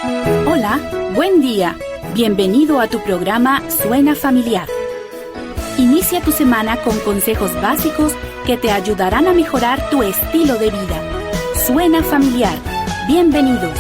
Hola, buen día. Bienvenido a tu programa Suena Familiar. Inicia tu semana con consejos básicos que te ayudarán a mejorar tu estilo de vida. Suena Familiar. Bienvenidos.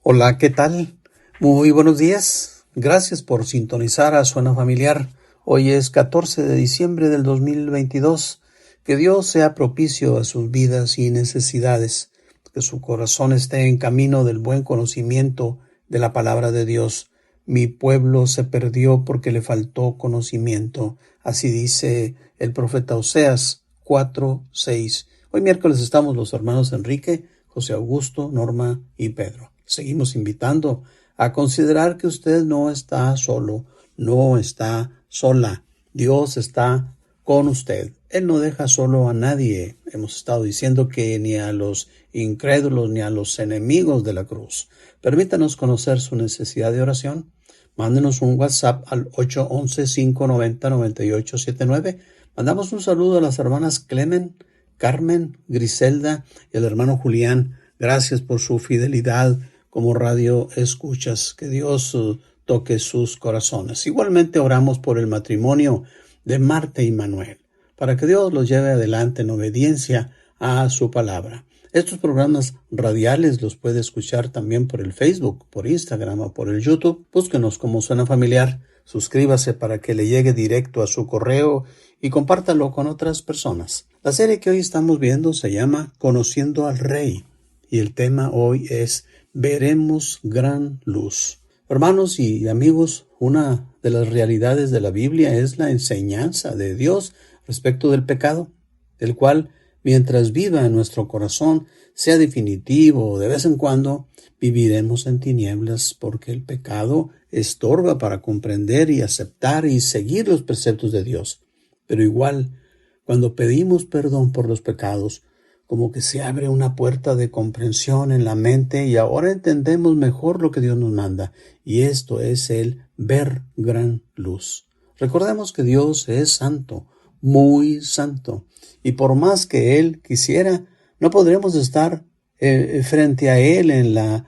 Hola, ¿qué tal? Muy buenos días. Gracias por sintonizar a Suena Familiar. Hoy es 14 de diciembre del 2022. Que Dios sea propicio a sus vidas y necesidades. Que su corazón esté en camino del buen conocimiento de la palabra de Dios. Mi pueblo se perdió porque le faltó conocimiento. Así dice el profeta Oseas 4:6. Hoy miércoles estamos los hermanos Enrique, José Augusto, Norma y Pedro. Seguimos invitando a considerar que usted no está solo, no está sola. Dios está con usted. Él no deja solo a nadie. Hemos estado diciendo que ni a los incrédulos ni a los enemigos de la cruz. Permítanos conocer su necesidad de oración. Mándenos un WhatsApp al 811-590-9879. Mandamos un saludo a las hermanas Clemen, Carmen, Griselda y el hermano Julián. Gracias por su fidelidad como radio escuchas. Que Dios toque sus corazones. Igualmente oramos por el matrimonio de Marta y Manuel, para que Dios los lleve adelante en obediencia a su palabra. Estos programas radiales los puede escuchar también por el Facebook, por Instagram o por el YouTube. Búsquenos como Suena Familiar. Suscríbase para que le llegue directo a su correo y compártalo con otras personas. La serie que hoy estamos viendo se llama Conociendo al Rey y el tema hoy es Veremos gran luz. Hermanos y amigos, una de las realidades de la Biblia es la enseñanza de Dios respecto del pecado, el cual, mientras viva en nuestro corazón, sea definitivo o de vez en cuando, viviremos en tinieblas porque el pecado estorba para comprender y aceptar y seguir los preceptos de Dios. Pero igual, cuando pedimos perdón por los pecados, como que se abre una puerta de comprensión en la mente y ahora entendemos mejor lo que Dios nos manda, y esto es el ver gran luz. Recordemos que Dios es santo, muy santo, y por más que Él quisiera, no podremos estar frente a Él en la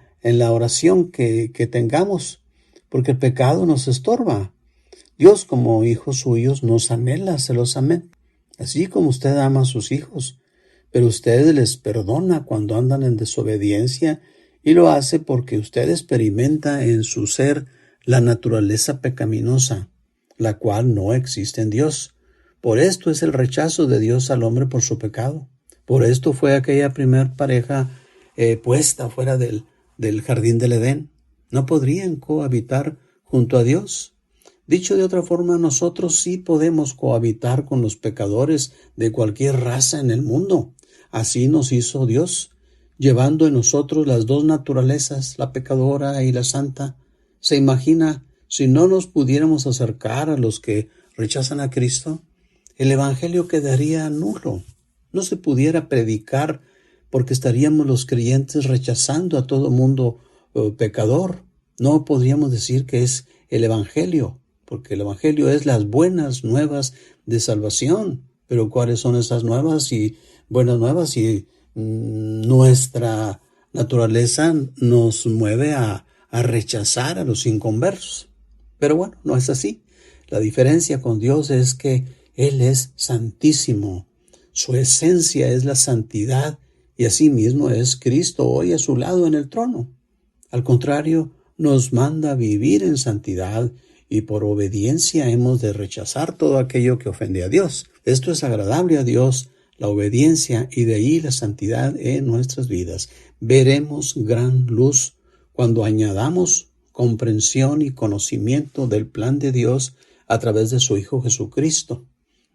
oración que tengamos, porque el pecado nos estorba. Dios, como hijos suyos, nos anhela celosamente, así como usted ama a sus hijos. Pero usted les perdona cuando andan en desobediencia y lo hace porque usted experimenta en su ser la naturaleza pecaminosa, la cual no existe en Dios. Por esto es el rechazo de Dios al hombre por su pecado. Por esto fue aquella primer pareja puesta fuera del jardín del Edén. No podrían cohabitar junto a Dios. Dicho de otra forma, nosotros sí podemos cohabitar con los pecadores de cualquier raza en el mundo. Así nos hizo Dios, llevando en nosotros las dos naturalezas, la pecadora y la santa. ¿Se imagina si no nos pudiéramos acercar a los que rechazan a Cristo? El evangelio quedaría nulo. No se pudiera predicar porque estaríamos los creyentes rechazando a todo mundo pecador. No podríamos decir que es el evangelio, porque el evangelio es las buenas nuevas de salvación. Pero ¿cuáles son esas nuevas y buenas nuevas si nuestra naturaleza nos mueve a rechazar a los inconversos? Pero bueno, no es así. La diferencia con Dios es que Él es santísimo. Su esencia es la santidad y asimismo es Cristo hoy a su lado en el trono. Al contrario, nos manda a vivir en santidad y por obediencia hemos de rechazar todo aquello que ofende a Dios. Esto es agradable a Dios, la obediencia y de ahí la santidad en nuestras vidas. Veremos gran luz cuando añadamos comprensión y conocimiento del plan de Dios a través de su Hijo Jesucristo.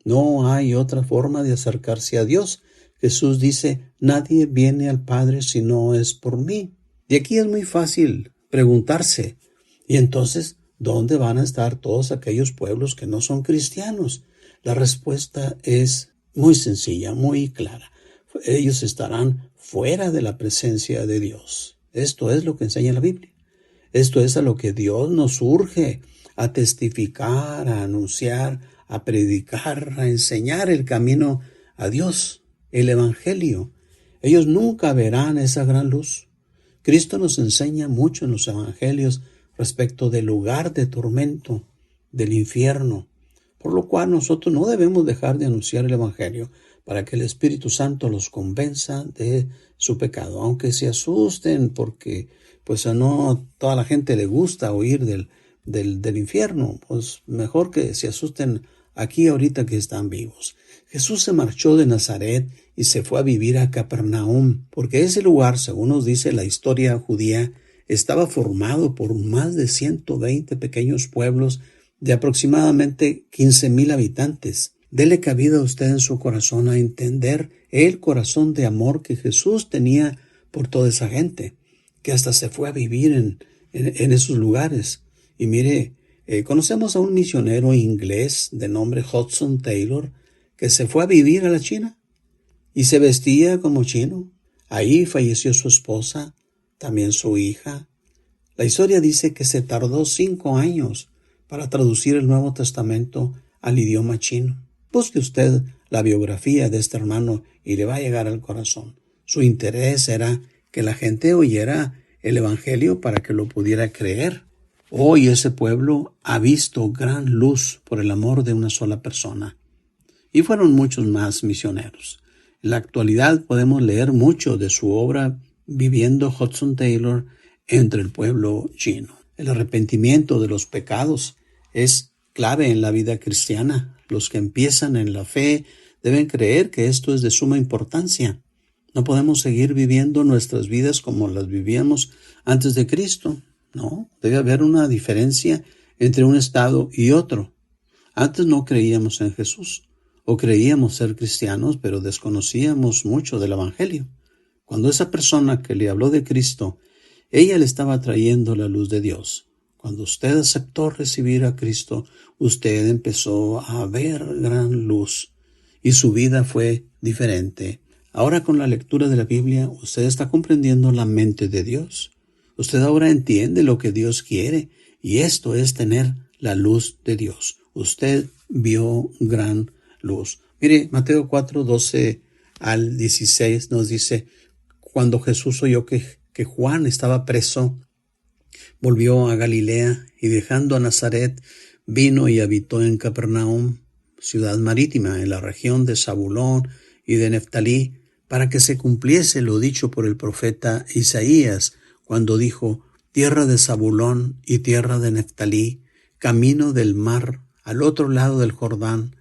No hay otra forma de acercarse a Dios. Jesús dice, nadie viene al Padre si no es por mí. Y aquí es muy fácil preguntarse, ¿y entonces dónde van a estar todos aquellos pueblos que no son cristianos? La respuesta es muy sencilla, muy clara. Ellos estarán fuera de la presencia de Dios. Esto es lo que enseña la Biblia. Esto es a lo que Dios nos urge, a testificar, a anunciar, a predicar, a enseñar el camino a Dios, el Evangelio. Ellos nunca verán esa gran luz. Cristo nos enseña mucho en los evangelios respecto del lugar de tormento, del infierno, por lo cual nosotros no debemos dejar de anunciar el evangelio para que el Espíritu Santo los convenza de su pecado, aunque se asusten porque pues no toda la gente le gusta oír del infierno, pues mejor que se asusten aquí ahorita que están vivos. Jesús se marchó de Nazaret y se fue a vivir a Capernaum, porque ese lugar, según nos dice la historia judía, estaba formado por más de 120 pequeños pueblos de aproximadamente 15,000 habitantes. Dele cabida a usted en su corazón a entender el corazón de amor que Jesús tenía por toda esa gente, que hasta se fue a vivir en esos lugares. Y mire, conocemos a un misionero inglés de nombre Hudson Taylor que se fue a vivir a la China y se vestía como chino. Ahí falleció su esposa, también su hija. La historia dice que se tardó 5 años para traducir el Nuevo Testamento al idioma chino. Busque usted la biografía de este hermano y le va a llegar al corazón. Su interés era que la gente oyera el Evangelio para que lo pudiera creer. Hoy ese pueblo ha visto gran luz por el amor de una sola persona. Y fueron muchos más misioneros. En la actualidad podemos leer mucho de su obra viviendo Hudson Taylor entre el pueblo chino. El arrepentimiento de los pecados es clave en la vida cristiana. Los que empiezan en la fe deben creer que esto es de suma importancia. No podemos seguir viviendo nuestras vidas como las vivíamos antes de Cristo. No, debe haber una diferencia entre un estado y otro. Antes no creíamos en Jesús, o creíamos ser cristianos, pero desconocíamos mucho del Evangelio. Cuando esa persona que le habló de Cristo, ella le estaba trayendo la luz de Dios. Cuando usted aceptó recibir a Cristo, usted empezó a ver gran luz y su vida fue diferente. Ahora con la lectura de la Biblia, usted está comprendiendo la mente de Dios. Usted ahora entiende lo que Dios quiere y esto es tener la luz de Dios. Usted vio gran luz. Mire, Mateo 4:12 al 16 nos dice, cuando Jesús oyó que Juan estaba preso, volvió a Galilea y dejando a Nazaret, vino y habitó en Capernaum, ciudad marítima, en la región de Zabulón y de Neftalí, para que se cumpliese lo dicho por el profeta Isaías, cuando dijo, tierra de Zabulón y tierra de Neftalí, camino del mar, al otro lado del Jordán,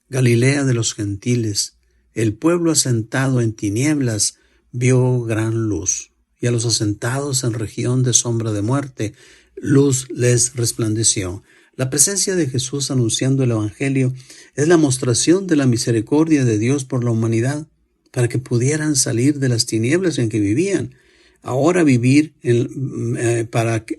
Galilea de los gentiles, el pueblo asentado en tinieblas vio gran luz, y a los asentados en región de sombra de muerte, luz les resplandeció. La presencia de Jesús anunciando el Evangelio es la mostración de la misericordia de Dios por la humanidad, para que pudieran salir de las tinieblas en que vivían, ahora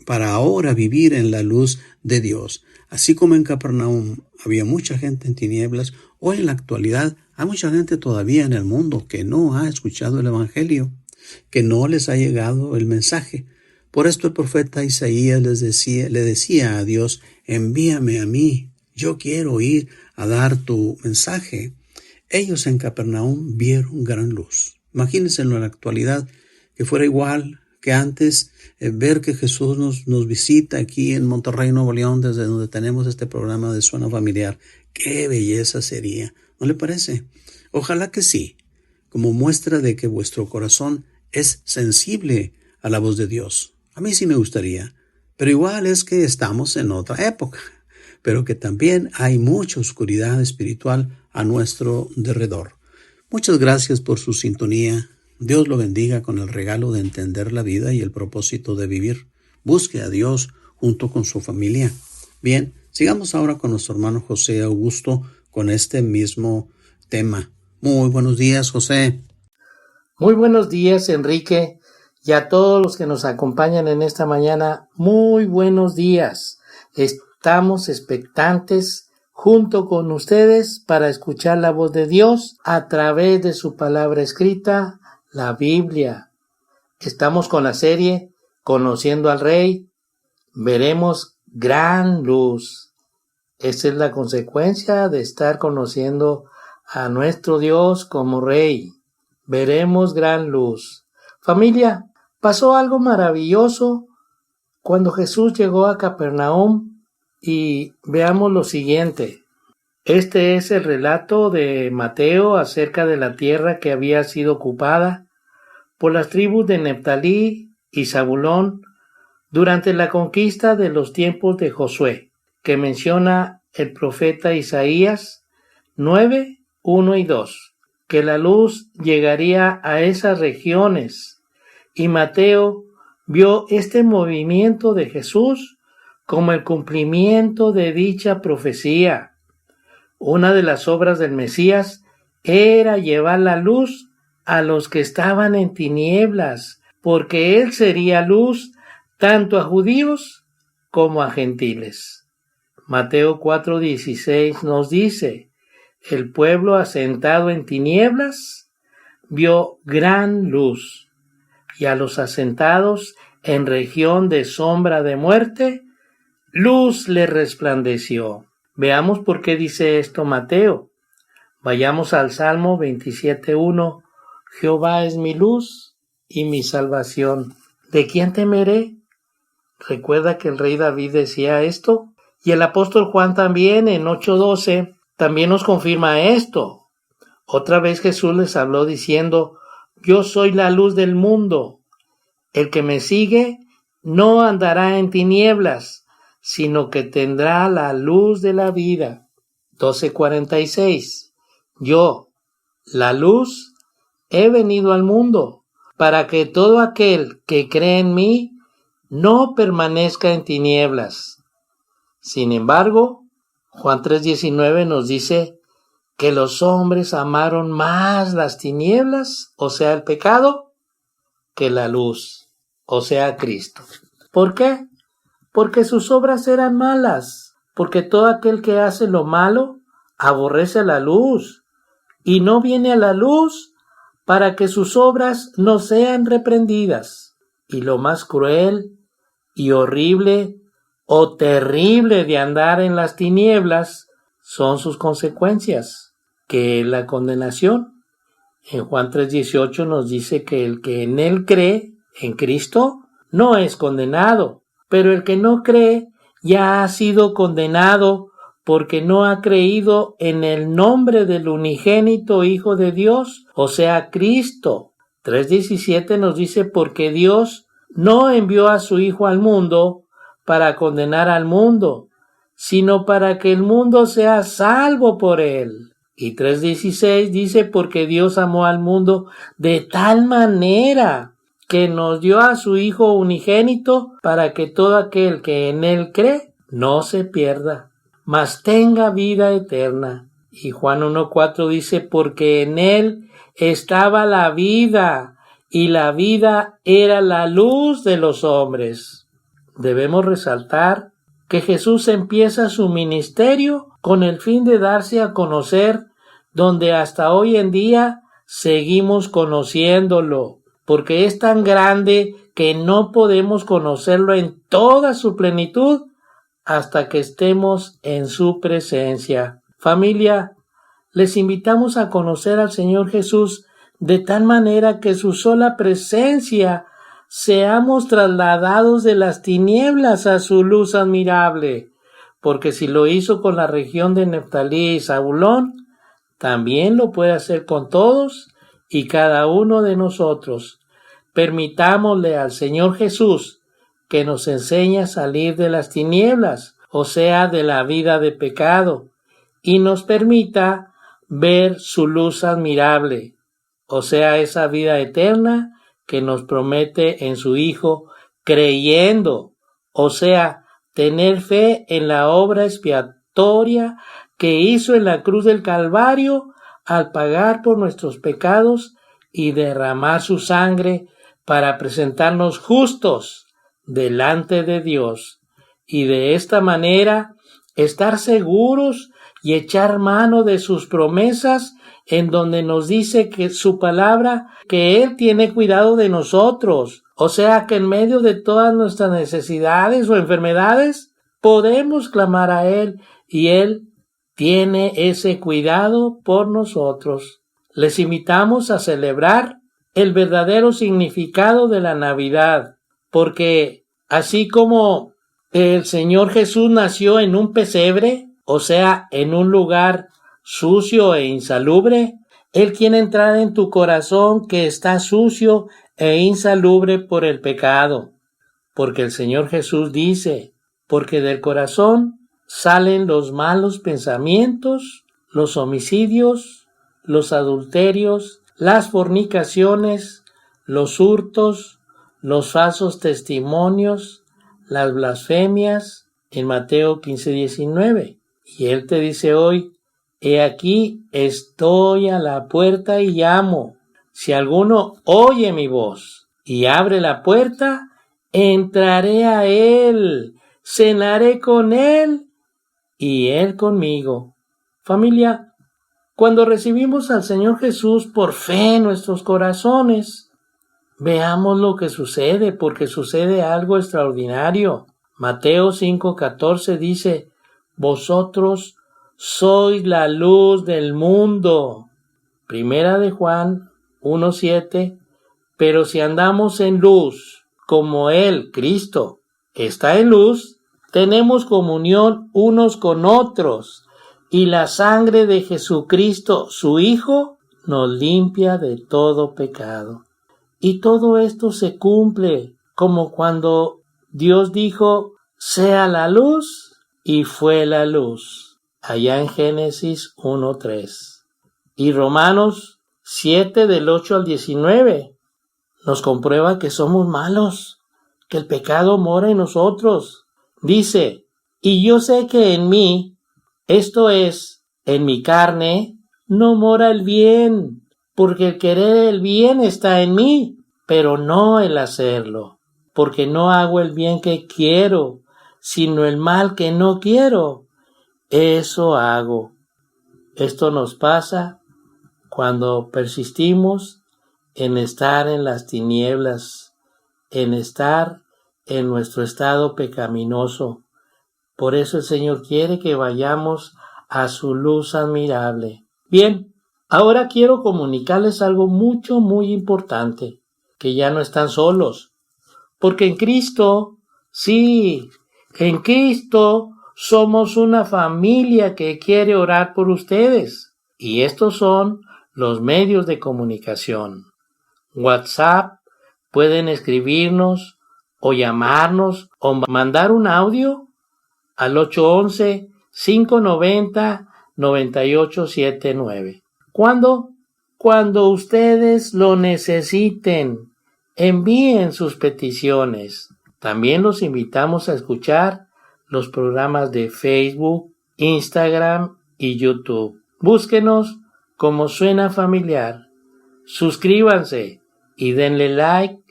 para ahora vivir en la luz de Dios. Así como en Capernaum había mucha gente en tinieblas, hoy en la actualidad hay mucha gente todavía en el mundo que no ha escuchado el Evangelio, que no les ha llegado el mensaje. Por esto el profeta Isaías le decía a Dios, envíame a mí, yo quiero ir a dar tu mensaje. Ellos en Capernaum vieron gran luz. Imagínense en la actualidad que fuera igual que antes, ver que Jesús nos visita aquí en Monterrey, Nuevo León, desde donde tenemos este programa de Suena Familiar. ¡Qué belleza sería! ¿No le parece? Ojalá que sí, como muestra de que vuestro corazón es sensible a la voz de Dios. A mí sí me gustaría, pero igual es que estamos en otra época, pero que también hay mucha oscuridad espiritual a nuestro derredor. Muchas gracias por su sintonía. Dios lo bendiga con el regalo de entender la vida y el propósito de vivir. Busque a Dios junto con su familia. Bien, sigamos ahora con nuestro hermano José Augusto con este mismo tema. Muy buenos días, José. Muy buenos días, Enrique, y a todos los que nos acompañan en esta mañana, muy buenos días. Estamos expectantes junto con ustedes para escuchar la voz de Dios a través de su palabra escrita, la Biblia. Estamos con la serie Conociendo al Rey. Veremos gran luz. Esta es la consecuencia de estar conociendo a nuestro Dios como Rey. veremos gran luz. Familia, pasó algo maravilloso cuando Jesús llegó a Capernaum y veamos lo siguiente. Este es el relato de Mateo acerca de la tierra que había sido ocupada por las tribus de Neftalí y Zabulón durante la conquista de los tiempos de Josué, que menciona el profeta Isaías 9, 1 y 2, que la luz llegaría a esas regiones, y Mateo vio este movimiento de Jesús como el cumplimiento de dicha profecía. Una de las obras del Mesías era llevar la luz a los que estaban en tinieblas, porque Él sería luz tanto a judíos como a gentiles. Mateo 4:16 nos dice: el pueblo asentado en tinieblas vio gran luz, y a los asentados en región de sombra de muerte, luz le resplandeció. Veamos por qué dice esto Mateo. Vayamos al Salmo 27:1. Jehová es mi luz y mi salvación. ¿De quién temeré? Recuerda que el rey David decía esto. Y el apóstol Juan también en 8:12 también nos confirma esto. Otra vez Jesús les habló diciendo: yo soy la luz del mundo. El que me sigue no andará en tinieblas, sino que tendrá la luz de la vida. 12:46. Yo, la luz, he venido al mundo, para que todo aquel que cree en mí no permanezca en tinieblas. Sin embargo, Juan 3:19 nos dice que los hombres amaron más las tinieblas, o sea, el pecado, que la luz, o sea, Cristo. ¿Por qué? Porque sus obras eran malas, porque todo aquel que hace lo malo aborrece la luz y no viene a la luz para que sus obras no sean reprendidas. Y lo más cruel y horrible o terrible de andar en las tinieblas son sus consecuencias, que es la condenación. En Juan 3:18 nos dice que el que en él cree, en Cristo, no es condenado, pero el que no cree ya ha sido condenado porque no ha creído en el nombre del unigénito Hijo de Dios, o sea, Cristo. 3:17 nos dice: porque Dios no envió a su Hijo al mundo para condenar al mundo, sino para que el mundo sea salvo por él. Y 3:16 dice: porque Dios amó al mundo de tal manera que nos dio a su Hijo unigénito para que todo aquel que en él cree no se pierda, mas tenga vida eterna. Y Juan 1:4 dice: porque en él estaba la vida, y la vida era la luz de los hombres. Debemos resaltar que Jesús empieza su ministerio con el fin de darse a conocer, donde hasta hoy en día seguimos conociéndolo, porque es tan grande que no podemos conocerlo en toda su plenitud hasta que estemos en su presencia. Familia, les invitamos a conocer al Señor Jesús de tal manera que su sola presencia seamos trasladados de las tinieblas a su luz admirable, porque si lo hizo con la región de Neftalí y Zabulón, también lo puede hacer con todos y cada uno de nosotros. Permitámosle al Señor Jesús que nos enseñe a salir de las tinieblas, o sea, de la vida de pecado, y nos permita ver su luz admirable, o sea, esa vida eterna que nos promete en su Hijo, creyendo, o sea, tener fe en la obra expiatoria que hizo en la cruz del Calvario al pagar por nuestros pecados y derramar su sangre para presentarnos justos delante de Dios, y de esta manera estar seguros y echar mano de sus promesas, en donde nos dice que su palabra, que Él tiene cuidado de nosotros. O sea que en medio de todas nuestras necesidades o enfermedades, podemos clamar a Él y Él tiene ese cuidado por nosotros. les invitamos a celebrar el verdadero significado de la Navidad, porque así como el Señor Jesús nació en un pesebre, o sea, en un lugar sucio e insalubre, Él quiere entrar en tu corazón que está sucio e insalubre por el pecado. Porque el Señor Jesús dice, porque del corazón salen los malos pensamientos, los homicidios, los adulterios, las fornicaciones, los hurtos, los falsos testimonios, las blasfemias, en Mateo 15:19. Y Él te dice hoy, he aquí estoy a la puerta y llamo. Si alguno oye mi voz y abre la puerta, entraré a Él, cenaré con Él y Él conmigo. Familia, cuando recibimos al Señor Jesús por fe en nuestros corazones, veamos lo que sucede, porque sucede algo extraordinario. Mateo 5:14 dice, vosotros sois la luz del mundo. Primera de Juan 1:7, pero si andamos en luz, como Él, Cristo, está en luz, tenemos comunión unos con otros, y la sangre de Jesucristo, su Hijo, nos limpia de todo pecado. Y todo esto se cumple como cuando Dios dijo, sea la luz, y fue la luz, allá en Génesis 1:3. Y Romanos 7 del 8 al 19 nos comprueba que somos malos, que el pecado mora en nosotros. Dice, y yo sé que en mí, esto es, en mi carne, no mora el bien, porque el querer el bien está en mí, pero no el hacerlo, porque no hago el bien que quiero, sino el mal que no quiero, eso hago. Esto nos pasa cuando persistimos en estar en las tinieblas, en estar en nuestro estado pecaminoso. Por eso el Señor quiere que vayamos a su luz admirable. Bien, ahora quiero comunicarles algo muy importante, que ya no están solos, porque en Cristo, sí, en Cristo somos una familia que quiere orar por ustedes, y estos son los medios de comunicación. WhatsApp, pueden escribirnos o llamarnos o mandar un audio al 811-590-9879. ¿Cuándo? Cuando ustedes lo necesiten. Envíen sus peticiones. También los invitamos a escuchar los programas de Facebook, Instagram y YouTube. Búsquenos como Suena Familiar. Suscríbanse y denle like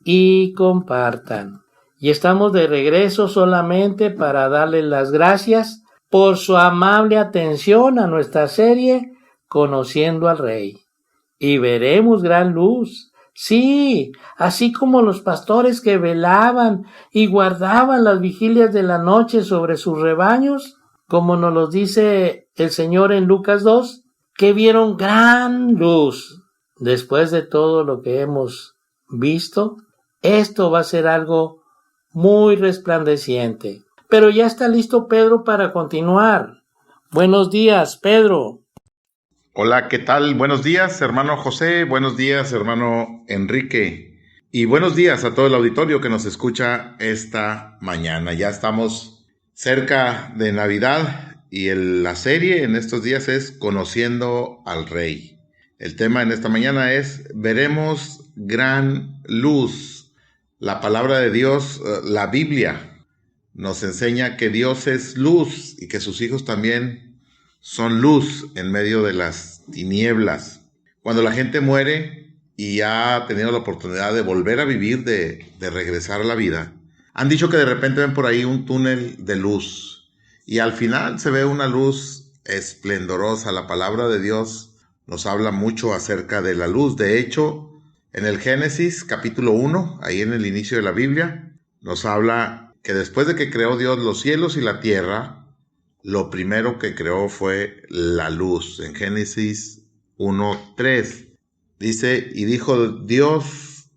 y compartan. Y estamos de regreso solamente para darles las gracias por su amable atención a nuestra serie Conociendo al Rey. Y veremos gran luz. Sí, así como los pastores que velaban y guardaban las vigilias de la noche sobre sus rebaños, como nos lo dice el Señor en Lucas 2, que vieron gran luz. Después de todo lo que hemos visto, esto va a ser algo muy resplandeciente. Pero ya está listo Pedro para continuar. Buenos días, Pedro. Hola, ¿qué tal? Buenos días, hermano José. Buenos días, hermano Enrique. Y buenos días a todo el auditorio que nos escucha esta mañana. Ya estamos cerca de Navidad y la serie en estos días es Conociendo al Rey. El tema en esta mañana es Veremos gran luz. La palabra de Dios, la Biblia, nos enseña que Dios es luz y que sus hijos también son luz en medio de las tinieblas. Cuando la gente muere y ha tenido la oportunidad de volver a vivir, de regresar a la vida, han dicho que de repente ven por ahí un túnel de luz y al final se ve una luz esplendorosa. La palabra de Dios nos habla mucho acerca de la luz. De hecho, en el Génesis capítulo 1, ahí en el inicio de la Biblia, nos habla que después de que creó Dios los cielos y la tierra, lo primero que creó fue la luz. En Génesis 1:3. Dice, y dijo Dios,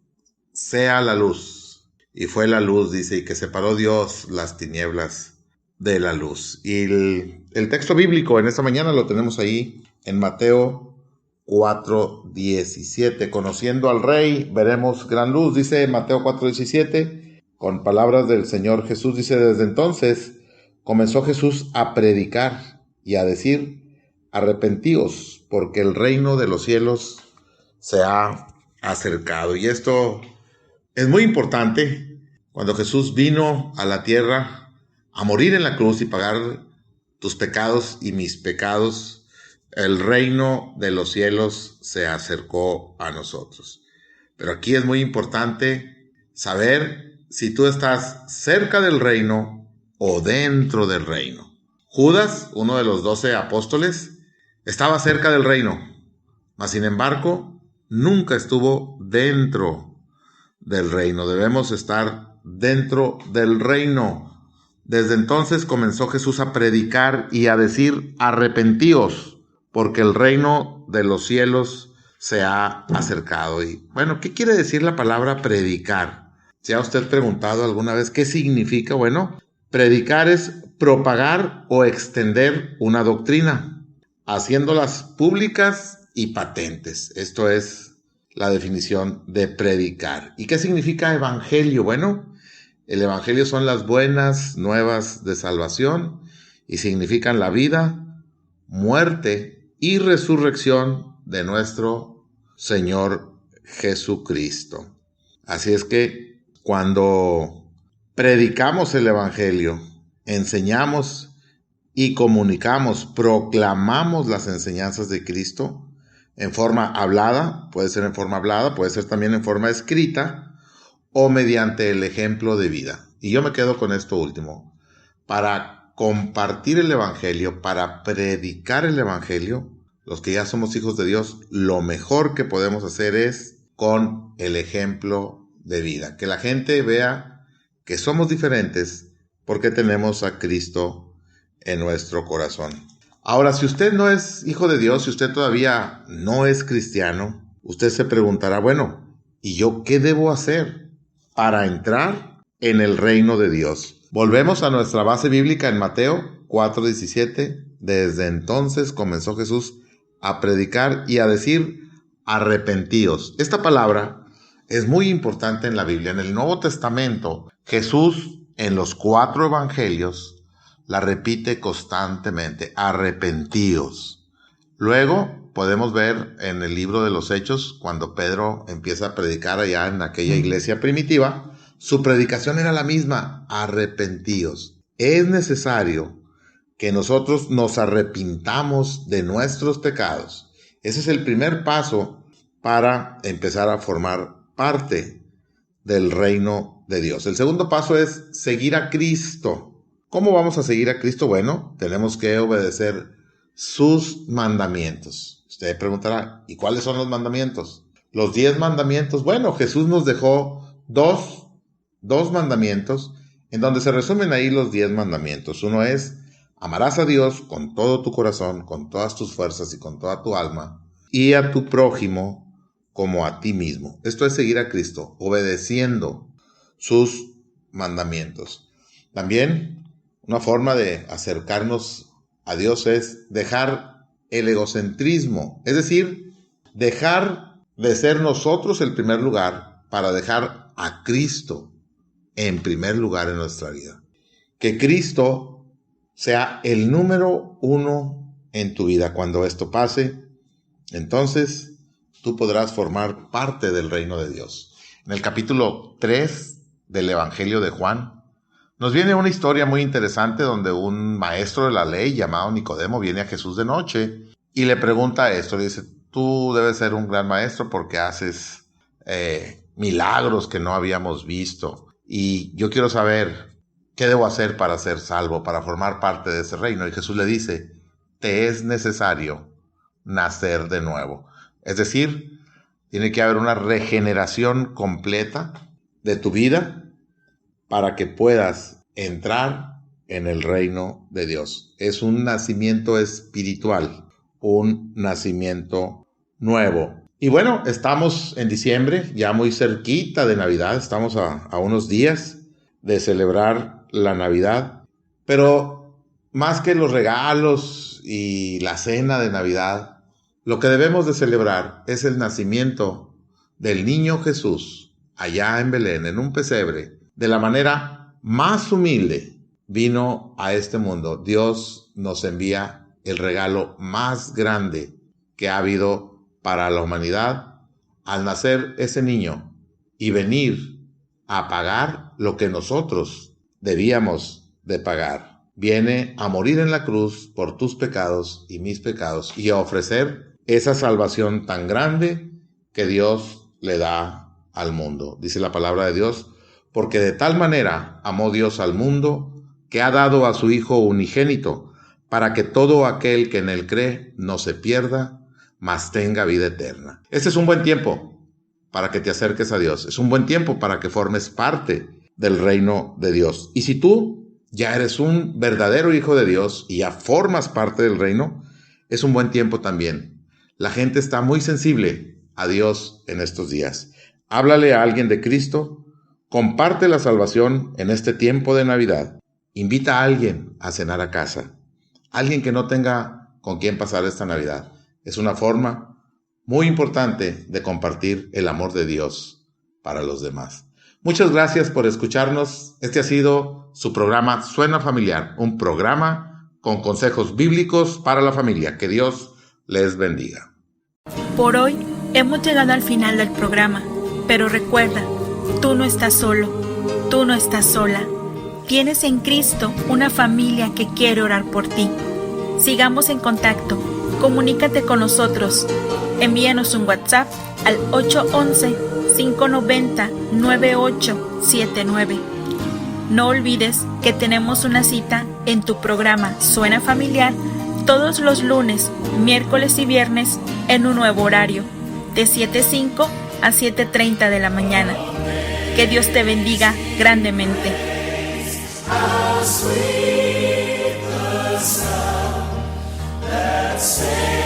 sea la luz. Y fue la luz, dice, y que separó Dios las tinieblas de la luz. Y el texto bíblico en esta mañana lo tenemos ahí en Mateo 4:17. Conociendo al Rey, veremos gran luz, dice Mateo 4:17, con palabras del Señor Jesús. Dice, desde entonces comenzó Jesús a predicar y a decir, arrepentíos, porque el reino de los cielos se ha acercado. Y esto es muy importante. Cuando Jesús vino a la tierra a morir en la cruz y pagar tus pecados y mis pecados, el reino de los cielos se acercó a nosotros. Pero aquí es muy importante saber si tú estás cerca del reino o dentro del reino. Judas, uno de los 12 apóstoles, estaba cerca del reino, mas sin embargo, nunca estuvo dentro del reino. Debemos estar dentro del reino. Desde entonces comenzó Jesús a predicar y a decir, arrepentíos, porque el reino de los cielos se ha acercado. Y bueno, ¿qué quiere decir la palabra predicar? ¿Se ha usted preguntado alguna vez qué significa? Bueno, predicar es propagar o extender una doctrina, haciéndolas públicas y patentes. Esto es la definición de predicar. ¿Y qué significa evangelio? Bueno, el evangelio son las buenas nuevas de salvación y significan la vida, muerte y resurrección de nuestro Señor Jesucristo. Así es que cuando predicamos el evangelio, enseñamos y comunicamos, proclamamos las enseñanzas de Cristo en forma hablada, puede ser en forma hablada, puede ser también en forma escrita o mediante el ejemplo de vida. Y yo me quedo con esto último. Para compartir el evangelio, para predicar el evangelio, los que ya somos hijos de Dios, lo mejor que podemos hacer es con el ejemplo de vida. Que la gente vea que somos diferentes porque tenemos a Cristo en nuestro corazón. Ahora, si usted no es hijo de Dios, si usted todavía no es cristiano, usted se preguntará, bueno, ¿y yo qué debo hacer para entrar en el reino de Dios? Volvemos a nuestra base bíblica en Mateo 4:17. Desde entonces comenzó Jesús a predicar y a decir, arrepentíos. Esta palabra es muy importante en la Biblia. En el Nuevo Testamento, Jesús en los 4 evangelios la repite constantemente, arrepentíos. Luego podemos ver en el libro de los Hechos, cuando Pedro empieza a predicar allá en aquella iglesia primitiva, su predicación era la misma, arrepentíos. Es necesario que nosotros nos arrepintamos de nuestros pecados. Ese es el primer paso para empezar a formar parte del reino de Dios. El segundo paso es seguir a Cristo. ¿Cómo vamos a seguir a Cristo? Bueno, tenemos que obedecer sus mandamientos. Usted preguntará, ¿y cuáles son los mandamientos? Los 10 mandamientos. Bueno, Jesús nos dejó dos mandamientos en donde se resumen ahí los 10 mandamientos. Uno es, amarás a Dios con todo tu corazón, con todas tus fuerzas y con toda tu alma, y a tu prójimo como a ti mismo. Esto es seguir a Cristo, obedeciendo sus mandamientos. También una forma de acercarnos a Dios es dejar el egocentrismo, es decir, dejar de ser nosotros el primer lugar para dejar a Cristo en primer lugar en nuestra vida. Que Cristo sea el número 1 en tu vida. Cuando esto pase, entonces tú podrás formar parte del reino de Dios. En el capítulo 3 del Evangelio de Juan, nos viene una historia muy interesante donde un maestro de la ley llamado Nicodemo viene a Jesús de noche y le pregunta esto. Le dice, tú debes ser un gran maestro porque haces milagros que no habíamos visto. Y yo quiero saber qué debo hacer para ser salvo, para formar parte de ese reino. Y Jesús le dice, te es necesario nacer de nuevo. Es decir, tiene que haber una regeneración completa de tu vida para que puedas entrar en el reino de Dios. Es un nacimiento espiritual, un nacimiento nuevo. Y bueno, estamos en diciembre, ya muy cerquita de Navidad, estamos a unos días de celebrar la Navidad, pero más que los regalos y la cena de Navidad, lo que debemos de celebrar es el nacimiento del niño Jesús allá en Belén, en un pesebre, de la manera más humilde vino a este mundo. Dios nos envía el regalo más grande que ha habido para la humanidad al nacer ese niño y venir a pagar lo que nosotros debíamos de pagar. Viene a morir en la cruz por tus pecados y mis pecados y a ofrecer esa salvación tan grande que Dios le da al mundo. Dice la palabra de Dios, porque de tal manera amó Dios al mundo que ha dado a su Hijo unigénito para que todo aquel que en él cree no se pierda, mas tenga vida eterna. Este es un buen tiempo para que te acerques a Dios. Es un buen tiempo para que formes parte del reino de Dios. Y si tú ya eres un verdadero hijo de Dios y ya formas parte del reino, es un buen tiempo también. La gente está muy sensible a Dios en estos días. Háblale a alguien de Cristo, comparte la salvación en este tiempo de Navidad. Invita a alguien a cenar a casa. Alguien que no tenga con quién pasar esta Navidad. Es una forma muy importante de compartir el amor de Dios para los demás. Muchas gracias por escucharnos. Este ha sido su programa Suena Familiar, un programa con consejos bíblicos para la familia. Que Dios les bendiga. Por hoy hemos llegado al final del programa, pero recuerda, tú no estás solo, tú no estás sola. Tienes en Cristo una familia que quiere orar por ti. Sigamos en contacto. Comunícate con nosotros. Envíanos un WhatsApp al 811-590-9879. No olvides que tenemos una cita en tu programa Suena Familiar todos los lunes, miércoles y viernes en un nuevo horario, de 7:05 a 7:30 de la mañana. Que Dios te bendiga grandemente. How sweet the sound that saved